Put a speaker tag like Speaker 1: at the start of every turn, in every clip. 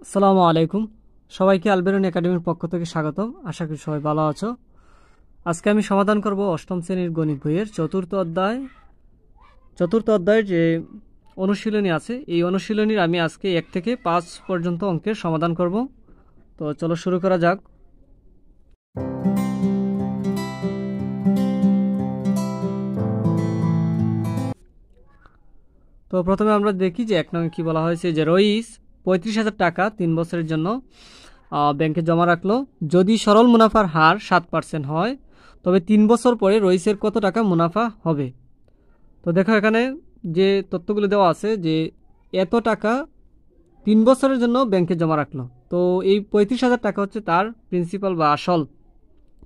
Speaker 1: আসসালামু আলাইকুম। সবাইকে আলবেরন একাডেমির পক্ষ থেকে স্বাগতম। আশা করি সবাই ভালো আছো। আজকে আমি সমাধান করব অষ্টম শ্রেণীর গণিত বইয়ের চতুর্থ অধ্যায়ের যে অনুশীলনী আছে, এই অনুশীলনীর আমি আজকে 1 থেকে 5 পর্যন্ত অঙ্কের সমাধান করব। তো চলো শুরু করা যাক। তো প্রথমে আমরা দেখি যে 1 নং কি বলা হয়েছে, যে রইস 35,000 টাকা 3 বছরের জন্য ব্যাংকে জমা রাখলো। যদি সরল মুনাফার হার 7% হয়, তবে 3 বছর পরে রইসের কত টাকা মুনাফা হবে? তো দেখো এখানে যে তথ্যগুলো দেওয়া আছে, যে এত টাকা 3 বছরের জন্য ব্যাংকে জমা রাখলো। তো এই 35,000 টাকা হচ্ছে তার প্রিন্সিপাল বা আসল।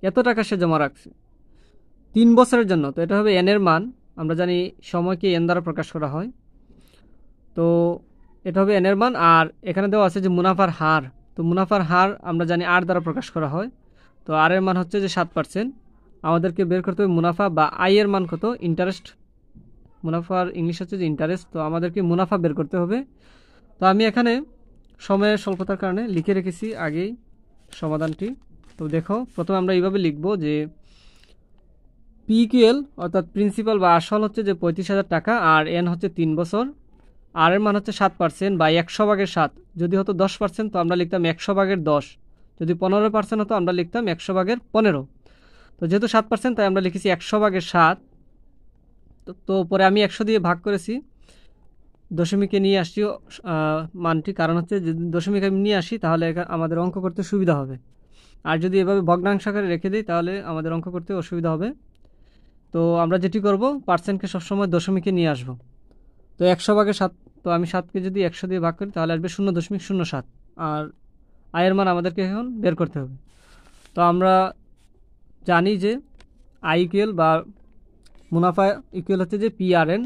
Speaker 1: এত টাকা সে জমা রাখছে 3 বছরের জন্য। তো এটা হবে এন এর মান। আমরা জানি সময়কে এন দ্বারা প্রকাশ করা হয়। তো এটা হবে এন এর মান। আর এখানে দেওয়া আছে যে মুনাফার হার। তো মুনাফার হার আমরা জানি আর দ্বারা প্রকাশ করা হয়। তো আর এর মান হচ্ছে যে 7%। আমাদেরকে বের করতে হবে মুনাফা বা আই এর মান কত, ইন্টারেস্ট। মুনাফার ইংলিশ হচ্ছে যে ইন্টারেস্ট। তো আমাদেরকে মুনাফা বের করতে হবে। তো আমি এখানে সময়ের স্বল্পতার কারণে লিখে রেখেছি আগেই সমাধানটি। তো দেখো প্রথমে আমরা এইভাবে লিখব যে পিকিউএল অর্থাৎ প্রিন্সিপাল বা আসল হচ্ছে যে 35,000 টাকা, আর এন হচ্ছে 3 বছর। আর এর মান হচ্ছে 7% বা 100/7। যদি হতো 10% তো আমরা লিখতাম 100/10। যদি 15% হতো আমরা লিখতাম 100/15। তো যেহেতু 7% তাই আমরা লিখেছি 100/7। তো পরে আমি 100 দিয়ে ভাগ করেছি, দশমিকে নিয়ে আসছি মানটি। কারণ হচ্ছে যদি দশমিক আমি নিয়ে আসি তাহলে আমাদের অঙ্ক করতে সুবিধা হবে। আর যদি এভাবে ভগ্নাংশ আকারে রেখে দিই তাহলে আমাদের অঙ্ক করতে অসুবিধা হবে। তো আমরা যেটি করব, পার্সেন্টকে সবসময় দশমিকে নিয়ে আসব। তো 100/7। তো আমি 7কে যদি 100 দিয়ে ভাগ করি তাহলে আসবে 0.07। আর আয়ের মান আমাদেরকে এখন বের করতে হবে। তো আমরা জানি যে আই ইকুয়াল বা মুনাফা ইকুয়াল হচ্ছে যে PRN।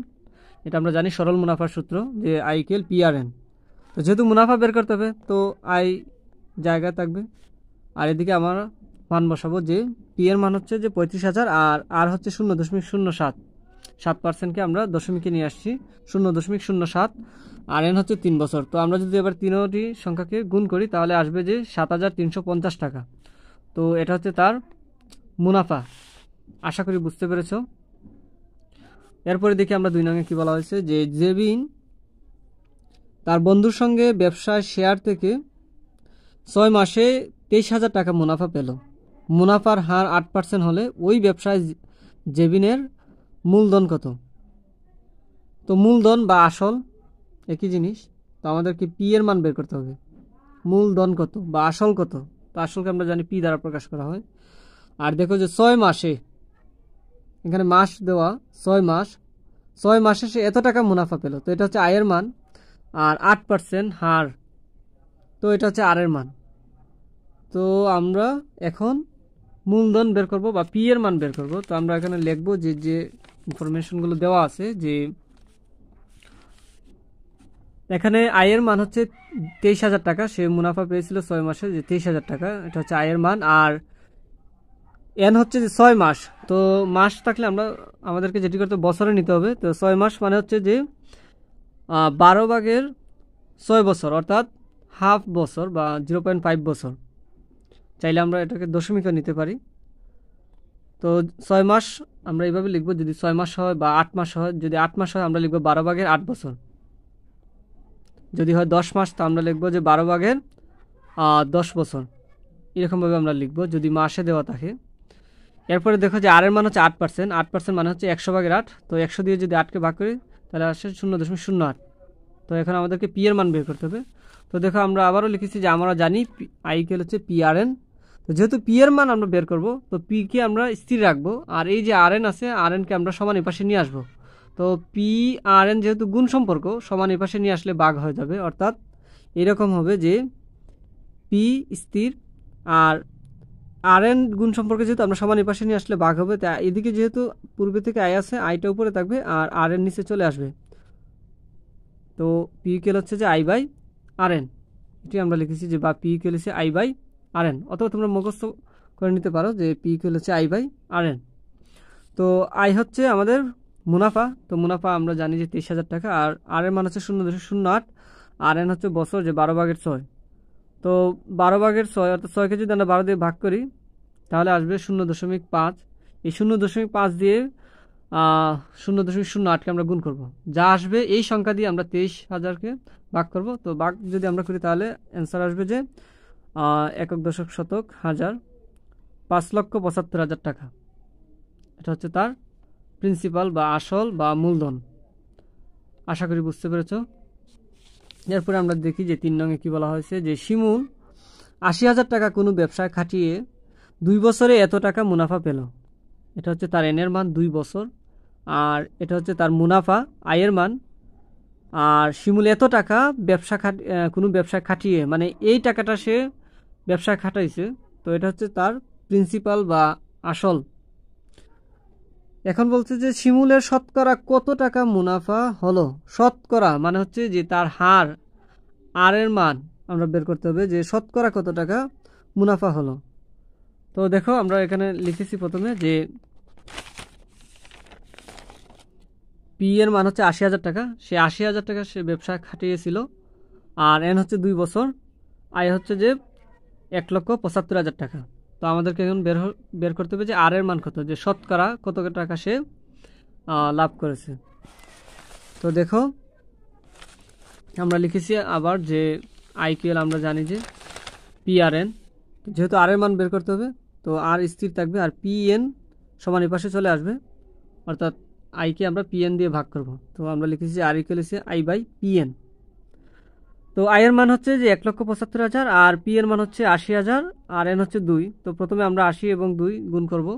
Speaker 1: এটা আমরা জানি সরল মুনাফার সূত্র, যে আই ইকুয়াল PRN। তো যেহেতু মুনাফা বের করতে হবে তো আই জায়গা থাকবে, আর এদিকে আমরা মান বসাবো যে পি এর মান হচ্ছে যে 35,000 আর আর হচ্ছে 0.07। 7%কে আমরা দশমিকে নিয়ে আসছি, 0.07। আর এন হচ্ছে 3 বছর। তো আমরা যদি এবার তিনটি সংখ্যাকে গুণ করি তাহলে আসবে যে 7,350 টাকা। তো এটা হচ্ছে তার মুনাফা। আশা করি বুঝতে পেরেছ। এরপরে দেখি আমরা 2 নঙ্গে কি বলা হয়েছে, যে জেবিন তার বন্ধুর সঙ্গে ব্যবসায় শেয়ার থেকে 6 মাসে 23,000 টাকা মুনাফা পেল। মুনাফার হার 8% হলে ওই ব্যবসায় জেবিনের মূলধন কত? তো মূলধন বা আসল একই জিনিস। তো আমাদেরকে পি এর মান বের করতে হবে। মূলধন কত বা আসল কত? তো আসলকে আমরা জানি পি দ্বারা প্রকাশ করা হয়। আর দেখো যে 6 মাসে, এখানে মাস দেওয়া, 6 মাসে সে এত টাকা মুনাফা পেল। তো এটা হচ্ছে আয়ের মান। আর 8% হার, তো এটা হচ্ছে আর এর মান। তো আমরা এখন মূলধন বের করব বা পি এর মান বের করব। তো আমরা এখানে লিখব যে যে ইনফরমেশনগুলো দেওয়া আছে, যে এখানে আয়ের মান হচ্ছে 23,000 টাকা। সে মুনাফা পেয়েছিল 6 মাসে, যে 23,000 টাকা, এটা হচ্ছে আয়ের মান। আর এন হচ্ছে যে 6 মাস। তো মাস থাকলে আমাদেরকে যেটি করতে বছরে নিতে হবে। তো 6 মাস মানে হচ্ছে যে 12/6 বছর, অর্থাৎ হাফ বছর বা 0.5 বছর। চাইলে আমরা এটাকে দশমিকও নিতে পারি। তো 6 মাস আমরা এইভাবে লিখব। যদি 6 মাস হয় বা 8 মাস হয়, যদি 8 মাস হয় আমরা লিখব 12/8 বছর। যদি হয় 10 মাস তো আমরা লিখব যে 12/10 বছর। এরকমভাবে আমরা লিখব যদি মাসে দেওয়া থাকে। এরপরে দেখো যে আর এর মান হচ্ছে 8%। 8% মানে হচ্ছে 100/8। তো 100 দিয়ে যদি 8কে ভাগ করি তাহলে আসে 0.08। তো এখন আমাদেরকে পি এর মান বের করতে হবে। তো দেখো আমরা আবারও লিখেছি যে আমরা জানি আই ইকুয়াল হচ্ছে PRN। তো যেহেতু পি এর মান আমরা বের করব, তো পি কে আমরা স্থির রাখবো, আর এই যে আর এন আছে, আর এনকে আমরা সমান এপাশে নিয়ে আসবো। তো পি আর এন যেহেতু গুণ সম্পর্ক, সমান এপাশে নিয়ে আসলে ভাগ হয়ে যাবে। অর্থাৎ এরকম হবে যে পি স্থির আর আর এন গুণ সম্পর্কে যেহেতু আমরা সমান এপাশে নিয়ে আসলে ভাগ হবে। তা এদিকে যেহেতু পূর্বে থেকে আই আছে, আইটা উপরে থাকবে আর আর এন নিচে চলে আসবে। তো পি ইকুয়াল হচ্ছে যে আই বাই আর এন। এটি আমরা লিখেছি যে বা পি ইকুয়াল হচ্ছে আই বাই আর এন, অথবা তোমরা মুখস্থ করে নিতে পারো যে পি ইকুয়াল হচ্ছে আই বাই আর এন। তো আই হচ্ছে আমাদের মুনাফা। তো মুনাফা আমরা জানি যে 23,000 টাকা। আর আর এর মান হচ্ছে 0.08। আর এন হচ্ছে বছর, যে 12/6। তো 12/6 অর্থাৎ 6কে যদি আমরা 12 দিয়ে ভাগ করি তাহলে আসবে 0.5। এই 0.5 দিয়ে 0.08কে আমরা গুণ করব, যা আসবে এই সংখ্যা দিয়ে আমরা 23,000কে ভাগ করব। তো ভাগ যদি আমরা করি তাহলে অ্যান্সার আসবে যে একক দশক শতক হাজার 5,75,000 টাকা। এটা হচ্ছে তার প্রিন্সিপাল বা আসল বা মূলধন। আশা করি বুঝতে পেরেছ। এরপরে আমরা দেখি যে 3 নংয়ে কি বলা হয়েছে, যে শিমুল 80,000 টাকা কোনো ব্যবসায় খাটিয়ে 2 বছরে এত টাকা মুনাফা পেল। এটা হচ্ছে তার এনের মান 2 বছর, আর এটা হচ্ছে তার মুনাফা আয়ের মান। আর শিমুল এত টাকা কোনো ব্যবসায় খাটিয়ে, মানে এই টাকাটা সে ব্যবসায় খাটাইছে, তো এটা হচ্ছে তার প্রিন্সিপাল বা আসল। এখন বলছে যে শিমুলের শতকরা কত টাকা মুনাফা হলো। শতকরা মানে হচ্ছে যে তার হার, আর এর মান আমরা বের করতে হবে যে শতকরা কত টাকা মুনাফা হলো। তো দেখো আমরা এখানে লিখেছি প্রথমে যে পি এর মান হচ্ছে 80,000 টাকা, সে 80,000 টাকা সে ব্যবসা খাটিয়েছিল, আর এন হচ্ছে 2 বছর, আয় হচ্ছে যে 1,75,000 টাকা। তো আমাদেরকে এখন বের করতে হবে যে আর এর মান কত, যে শতকরা কত টাকা সে লাভ করেছে। তো দেখো আমরা লিখেছি আবার যে আইকিউএল আমরা জানি যে পিআরএন, যেহেতু আর এর মান বের করতে হবে তো আর স্থির থাকবে, আর পিএন সমান এই পাশে চলে আসবে, অর্থাৎ আইকে আমরা পিএন দিয়ে ভাগ করব। তো আমরা লিখেছি আর ইকুয়াল হচ্ছে আই বাই পিএন। তো আই এর মান হচ্ছে যে 1,75,000, আর পি এর মান হচ্ছে 80,000, আর এন হচ্ছে 2। তো প্রথমে আমরা 80 এবং 2 গুণ করব,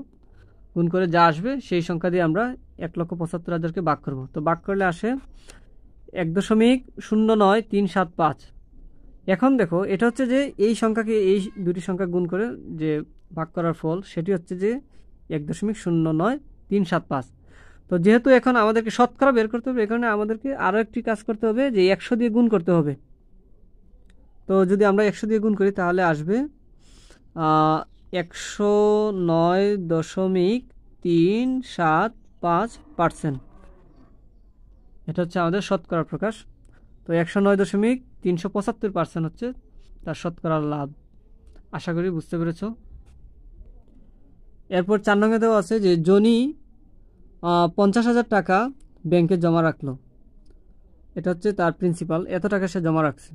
Speaker 1: গুণ করে যা আসবে সেই সংখ্যা দিয়ে আমরা 1,75,000কে ভাগ করব। তো ভাগ করলে আসে 1.09375। এখন দেখো এটা হচ্ছে যে এই সংখ্যাকে এই দুটি সংখ্যা গুণ করে যে ভাগ করার ফল, সেটি হচ্ছে যে 1.09375। তো যেহেতু এখন আমাদেরকে শতকরা বের করতে হবে, এখানে আমাদেরকে আরও একটি কাজ করতে হবে যে 100 দিয়ে গুণ করতে হবে। তো যদি আমরা 100 দিয়ে গুণ করি তাহলে আসবে 109.375%। এটা হচ্ছে আমাদের শতকরা প্রকাশ। তো 109.375% হচ্ছে তার শতকরা লাভ। আশা করি বুঝতে পেরেছ। এরপর 4 নং দেওয়া আছে যে জনি 50,000 টাকা ব্যাংকে জমা রাখলো। এটা হচ্ছে তার প্রিন্সিপাল, এত টাকা সে জমা রাখছে।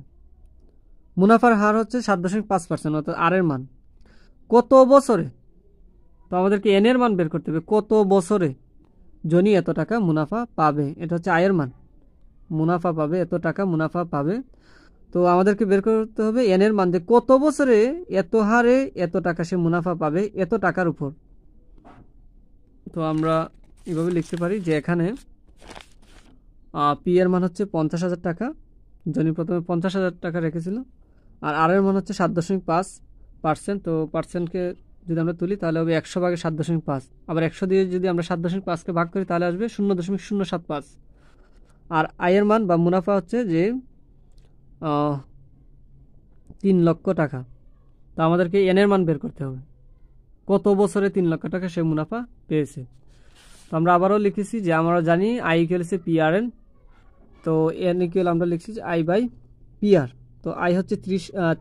Speaker 1: মুনাফার হার হচ্ছে 7.5%, অর্থাৎ আর এর মান কত বছরে। তো আমাদেরকে এন এর মান বের করতে হবে, কত বছরে জনি এত টাকা মুনাফা পাবে। এটা হচ্ছে আয়ের মান, মুনাফা পাবে, এত টাকা মুনাফা পাবে। তো আমাদেরকে বের করতে হবে এন এর মান, যে কত বছরে এত হারে এত টাকা সে মুনাফা পাবে এত টাকার উপর। তো আমরা এভাবে লিখতে পারি যে এখানে পি এর মান হচ্ছে 50,000 টাকা, জনি প্রথমে 50,000 টাকা রেখেছিল, আর আর এর মান হচ্ছে 7.5%। তো পার্সেন্টকে যদি আমরা তুলি তাহলে হবে 100/7.5, আবার 100 দিয়ে যদি আমরা 7.5কে ভাগ করি তাহলে আসবে 0.075। আর আয়ের মান বা মুনাফা হচ্ছে যে 3 লক্ষ টাকা। তো আমাদেরকে এন এর মান বের করতে হবে, কত বছরে 3 লক্ষ টাকা সে মুনাফা পেয়েছে। তো আমরা আবারও লিখেছি যে আমরা জানি আই ইকুয়াল হচ্ছে পিআরএন, তো এন ইকুয়াল আমরা লিখছি যে আই বাই পিআর। তো আই হচ্ছে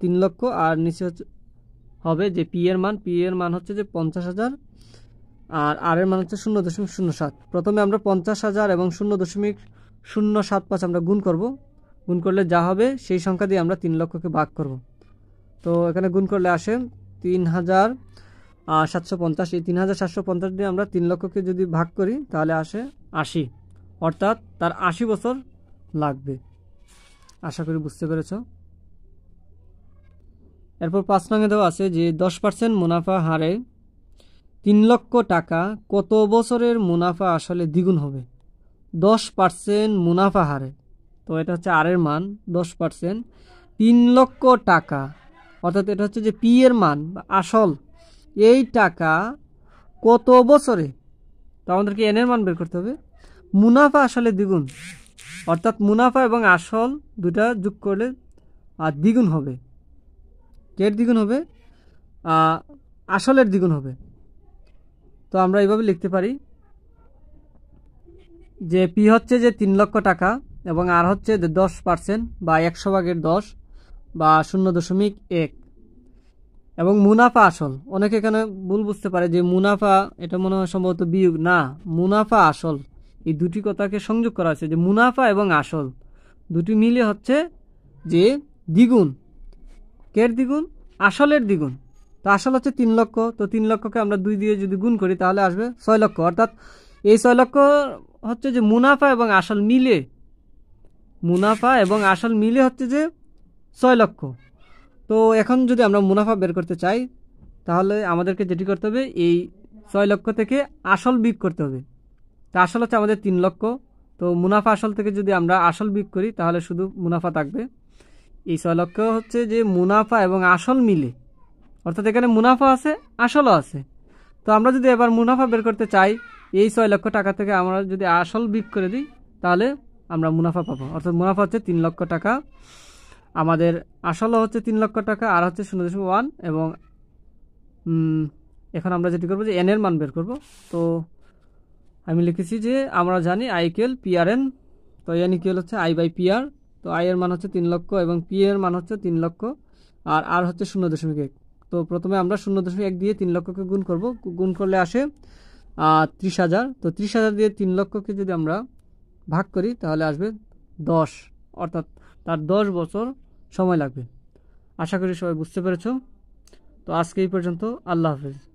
Speaker 1: 3 লক্ষ, আর নিচে হচ্ছে হবে যে পি এর মান হচ্ছে যে 50,000, আর আর এর মান হচ্ছে 0.07। প্রথমে আমরা 50,000 এবং 0.075 আমরা গুণ করব, গুণ করলে যা হবে সেই সংখ্যা দিয়ে আমরা 3 লক্ষকে ভাগ করব। তো এখানে গুণ করলে আসে 3,750। এই 3,750 দিয়ে আমরা 3 লক্ষকে যদি ভাগ করি তাহলে আসে 80, অর্থাৎ তার 80 বছর লাগবে। আশা করি বুঝতে পেরেছ। এরপর 5 নংয়ে দেওয়া আছে যে 10% মুনাফা হারে 3 লক্ষ টাকা কত বছরের মুনাফা আসলে দ্বিগুণ হবে। 10% মুনাফা হারে, তো এটা হচ্ছে আর এর মান 10%, 3 লক্ষ টাকা, অর্থাৎ এটা হচ্ছে যে পি এর মান বা আসল, এই টাকা কত বছরে। তো আমাদেরকে এন এর মান বের করতে হবে, মুনাফা আসলে দ্বিগুণ, অর্থাৎ মুনাফা এবং আসল দুটা যোগ করলে আর দ্বিগুণ হবে। এর দ্বিগুণ হবে, আসলের দ্বিগুণ হবে। তো আমরা এইভাবে লিখতে পারি যে পি হচ্ছে যে 3 লক্ষ টাকা এবং আর হচ্ছে যে 10% বা 100/10, বা 0.1। এবং মুনাফা আসল, অনেকে এখানে ভুল বুঝতে পারে যে মুনাফা এটা মনে হয় সম্ভবত বিয়োগ, না, মুনাফা আসল এই দুটি কথাকে সংযোগ করা হয়েছে, যে মুনাফা এবং আসল দুটি মিলে হচ্ছে যে দ্বিগুণ। কের দ্বিগুণ? আসলের দ্বিগুণ। তো আসল হচ্ছে 3 লক্ষ, তো 3 লক্ষকে আমরা 2 দিয়ে যদি গুণ করি তাহলে আসবে 6 লক্ষ। অর্থাৎ এই 6 লক্ষ হচ্ছে যে মুনাফা এবং আসল মিলে, মুনাফা এবং আসল মিলে হচ্ছে যে 6 লক্ষ। তো এখন যদি আমরা মুনাফা বের করতে চাই তাহলে আমাদেরকে যেটি করতে হবে, এই 6 লক্ষ থেকে আসল বিয়োগ করতে হবে। তা আসল হচ্ছে আমাদের 3 লক্ষ, তো মুনাফা আসল থেকে যদি আমরা আসল বিয়োগ করি তাহলে শুধু মুনাফা থাকবে। এই 6 লক্ষ হচ্ছে যে মুনাফা এবং আসল মিলে, অর্থাৎ এখানে মুনাফা আছে, আসলও আছে। তো আমরা যদি এবার মুনাফা বের করতে চাই, এই 6 লক্ষ টাকা থেকে আমরা যদি আসল বিয়োগ করে দিই তাহলে আমরা মুনাফা পাবো। অর্থাৎ মুনাফা হচ্ছে 3 লক্ষ টাকা, আমাদের আসলও হচ্ছে 3 লক্ষ টাকা, আর হচ্ছে 0.1। এবং এখন আমরা যেটি করবো যে এন এর মান বের করব। তো আমি লিখেছি যে আমরা জানি I equal P R N, তো এন ইকুয়াল হচ্ছে আই বাই পি আর। তো আই এর মান হচ্ছে 3 লক্ষ এবং পি এর মান হচ্ছে 3 লক্ষ, আর হচ্ছে 0.1। তো প্রথমে আমরা 0.1 দিয়ে 3 লক্ষকে গুণ করব, গুণ করলে আসে 30,000। তো 30,000 দিয়ে 3 লক্ষকে যদি আমরা ভাগ করি তাহলে আসবে 10, অর্থাৎ তার 10 বছর সময় লাগবে। আশা করি সবাই বুঝতে পেরেছো। তো আজকে এই পর্যন্ত, আল্লাহ হাফেজ।